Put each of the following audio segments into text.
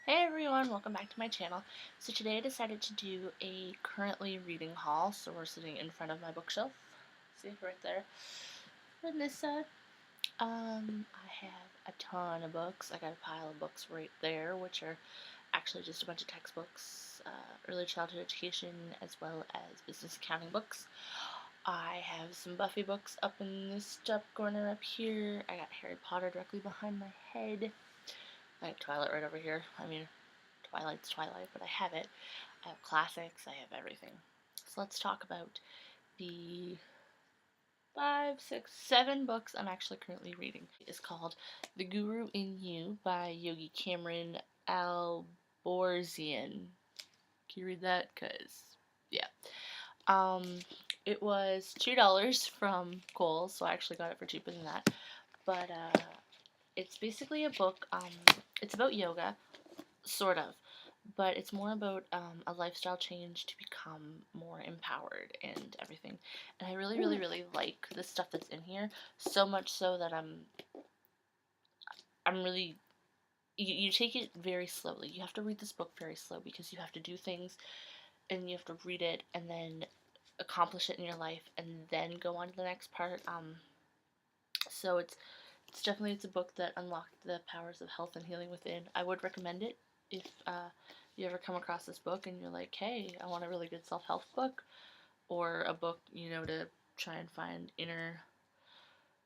Hey everyone, welcome back to my channel. So today I decided to do a currently reading haul. So we're sitting in front of my bookshelf. See right there. On this side, I have a ton of books. I got a pile of books right there, which are actually just a bunch of textbooks, early childhood education, as well as business accounting books. I have some Buffy books up in this top corner up here. I got Harry Potter directly behind my head. I have Twilight right over here. I mean, Twilight's Twilight, but I have it. I have classics, I have everything. So let's talk about the 5, 6, 7 books I'm actually currently reading. It's called The Guru in You by Yogi Cameron Alborzian. Can you read that? Cause yeah. Um, it was $2 from Kohl's, so I actually got it for cheaper than that. But it's basically a book. It's about yoga, sort of, but it's more about a lifestyle change to become more empowered and everything. And I really, really, really like the stuff that's in here, so much so that I'm really. You take it very slowly. You have to read this book very slow because you have to do things and you have to read it and then accomplish it in your life and then go on to the next part. So it's definitely it's a book that unlocked the powers of health and healing within. I would recommend it if you ever come across this book and you're like, hey, I want a really good self-help book or a book, to try and find inner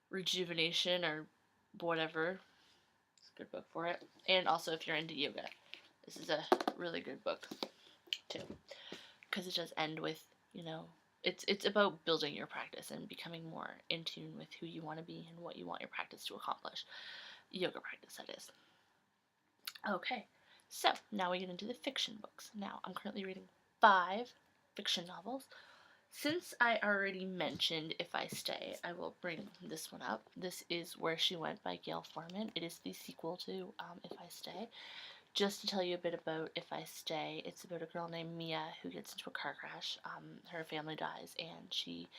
rejuvenation or whatever. It's a good book for it. And also if you're into yoga, this is a really good book too, because it does end with, it's about building your practice and becoming more in tune with who you want to be and what you want your practice to accomplish. Yoga practice, that is. Okay, so now we get into the fiction books. Now, I'm currently reading 5 fiction novels. Since I already mentioned If I Stay, I will bring this one up. This is Where She Went by Gail Forman. It is the sequel to If I Stay. Just to tell you a bit about If I Stay, it's about a girl named Mia who gets into a car crash. Her family dies, and she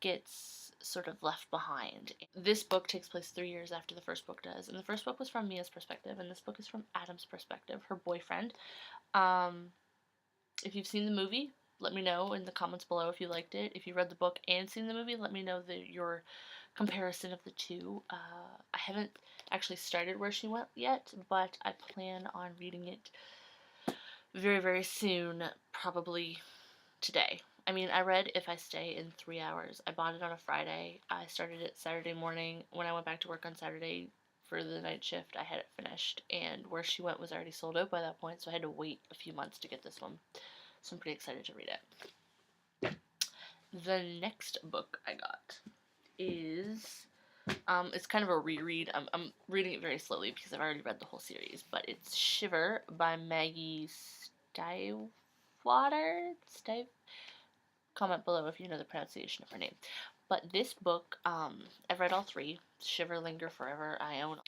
gets sort of left behind. This book takes place 3 years after the first book does, and the first book was from Mia's perspective, and this book is from Adam's perspective, her boyfriend. Um, if you've seen the movie, let me know in the comments below if you liked it. If you read the book and seen the movie, let me know your comparison of the two. I haven't actually started Where She Went yet, but I plan on reading it very, very soon, probably today. I mean, I read If I Stay in 3 hours. I bought it on a Friday. I started it Saturday morning. When I went back to work on Saturday for the night shift, I had it finished. And Where She Went was already sold out by that point, so I had to wait a few months to get this one. So I'm pretty excited to read it. The next book I got is it's kind of a reread. I'm reading it very slowly because I've already read the whole series, but it's Shiver by Maggie Stiefvater. Comment below if you know the pronunciation of her name. But this book, I've read all 3. Shiver, Linger Forever, I own.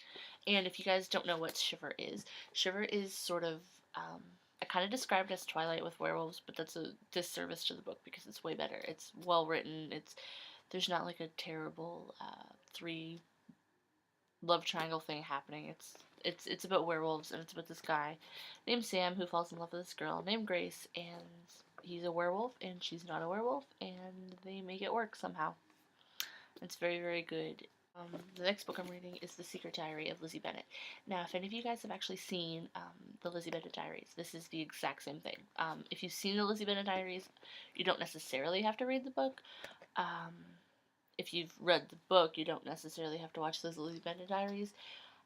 And if you guys don't know what Shiver is sort of, I kind of described it as Twilight with werewolves, but that's a disservice to the book because it's way better. It's well written. There's not like a terrible 3 love triangle thing happening. It's about werewolves, and it's about this guy named Sam who falls in love with this girl named Grace, and he's a werewolf and she's not a werewolf, and they make it work somehow. It's very, very good. The next book I'm reading is The Secret Diary of Lizzie Bennet. Now, if any of you guys have actually seen the Lizzie Bennet Diaries, this is the exact same thing. If you've seen the Lizzie Bennet Diaries, you don't necessarily have to read the book. If you've read the book, you don't necessarily have to watch the Lizzie Bennet Diaries.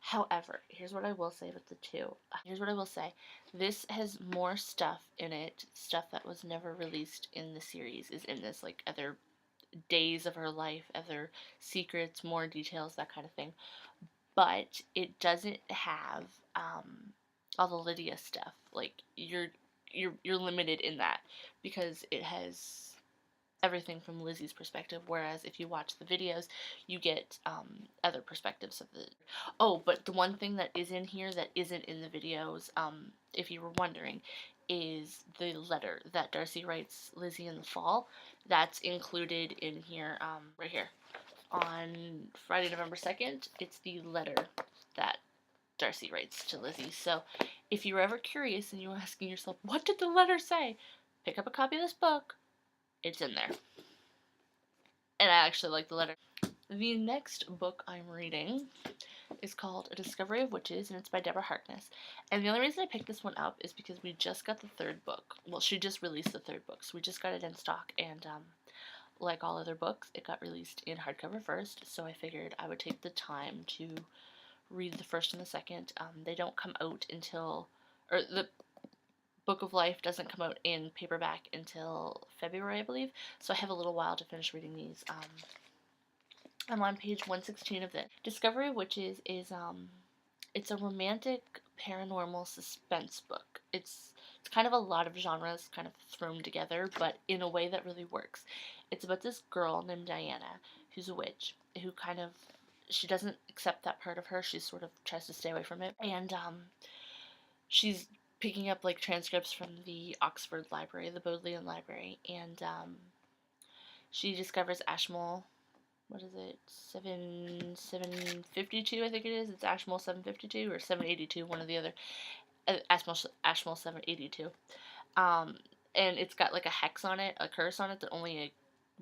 However, here's what I will say about the two. Here's what I will say. This has more stuff in it, stuff that was never released in the series is in this, like other days of her life, other secrets, more details, that kind of thing. But it doesn't have all the Lydia stuff. Like you're limited in that because it has everything from Lizzie's perspective, whereas if you watch the videos, you get other perspectives of the. Oh, but the one thing that is in here that isn't in the videos, if you were wondering, is the letter that Darcy writes Lizzie in the fall. That's included in here, right here. On Friday, November 2nd, it's the letter that Darcy writes to Lizzie. So if you're ever curious and you're asking yourself, what did the letter say? Pick up a copy of this book. It's in there. And I actually like the letter. The next book I'm reading is called A Discovery of Witches, and it's by Deborah Harkness. And the only reason I picked this one up is because we just got the third book. Well, she just released the third book, so we just got it in stock, and like all other books, it got released in hardcover first, so I figured I would take the time to read the first and the second. They don't come out until, or the Book of Life doesn't come out in paperback until February, I believe, so I have a little while to finish reading these. I'm on page 116 of this. Discovery of Witches is it's a romantic paranormal suspense book. It's kind of a lot of genres kind of thrown together, but in a way that really works. It's about this girl named Diana who's a witch who kind of, she doesn't accept that part of her. She sort of tries to stay away from it, and she's picking up like transcripts from the Oxford Library, the Bodleian Library, and she discovers Ashmole. What is it? 752, I think it is. It's Ashmole 752 or 782, one or the other. Ashmole 782. And it's got like a hex on it, a curse on it that only a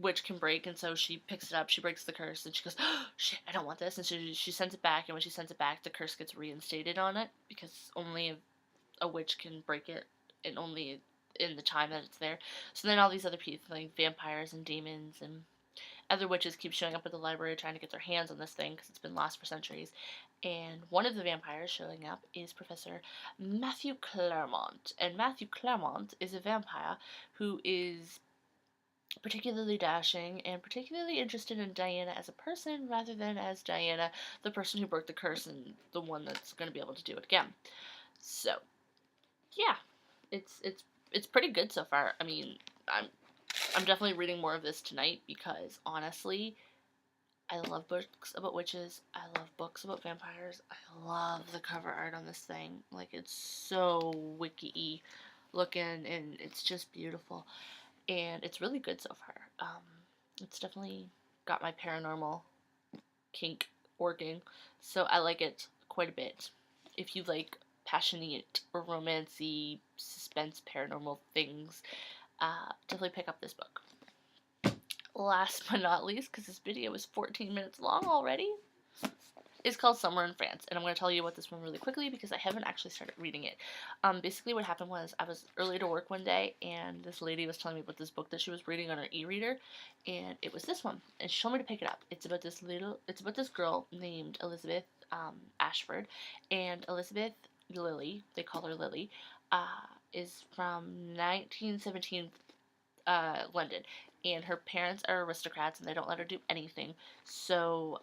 witch can break. And so she picks it up, she breaks the curse, and she goes, "Oh shit, I don't want this." And she sends it back. And when she sends it back, the curse gets reinstated on it because only a witch can break it, and only in the time that it's there. So then all these other people, like vampires and demons and other witches, keep showing up at the library trying to get their hands on this thing because it's been lost for centuries. And one of the vampires showing up is Professor Matthew Claremont. And Matthew Claremont is a vampire who is particularly dashing and particularly interested in Diana as a person rather than as Diana, the person who broke the curse and the one that's going to be able to do it again. So, yeah, it's pretty good so far. I mean, I'm definitely reading more of this tonight because honestly, I love books about witches. I love books about vampires. I love the cover art on this thing. Like, it's so wiki-y looking, and it's just beautiful. And it's really good so far. It's definitely got my paranormal kink working, so I like it quite a bit. If you like passionate or romancy, suspense, paranormal things, definitely pick up this book. Last but not least, because this video is 14 minutes long already, is called Somewhere in France, and I'm going to tell you about this one really quickly because I haven't actually started reading it. Basically what happened was I was early to work one day, and this lady was telling me about this book that she was reading on her e-reader, and it was this one, and she told me to pick it up. It's about this girl named Elizabeth Ashford, and Elizabeth Lily, they call her Lily, is from 1917 London, and her parents are aristocrats and they don't let her do anything, so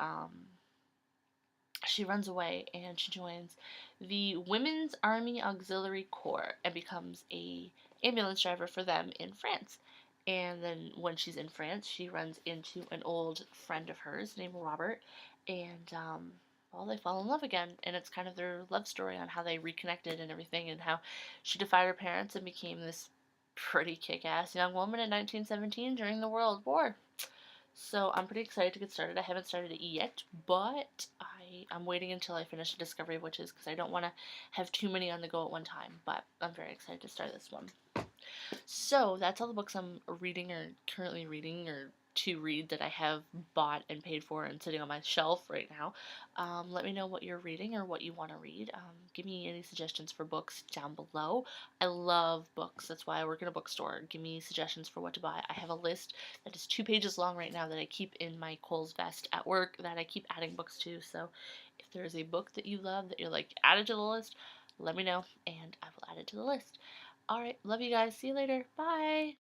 she runs away and she joins the Women's Army Auxiliary Corps and becomes a ambulance driver for them in France. And then when she's in France, she runs into an old friend of hers named Robert, and well, they fall in love again, and it's kind of their love story on how they reconnected and everything, and how she defied her parents and became this pretty kick-ass young woman in 1917 during the World War. So I'm pretty excited to get started. I haven't started it yet, but I'm waiting until I finish the Discovery of Witches because I don't want to have too many on the go at one time, but I'm very excited to start this one. So that's all the books I'm reading or currently reading or to read that I have bought and paid for and sitting on my shelf right now. Let me know what you're reading or what you want to read. Give me any suggestions for books down below. I love books. That's why I work in a bookstore. Give me suggestions for what to buy. I have a list that is 2 pages long right now that I keep in my Kohl's vest at work that I keep adding books to. So if there's a book that you love that you're like, add it to the list, let me know and I will add it to the list. Alright, love you guys. See you later. Bye.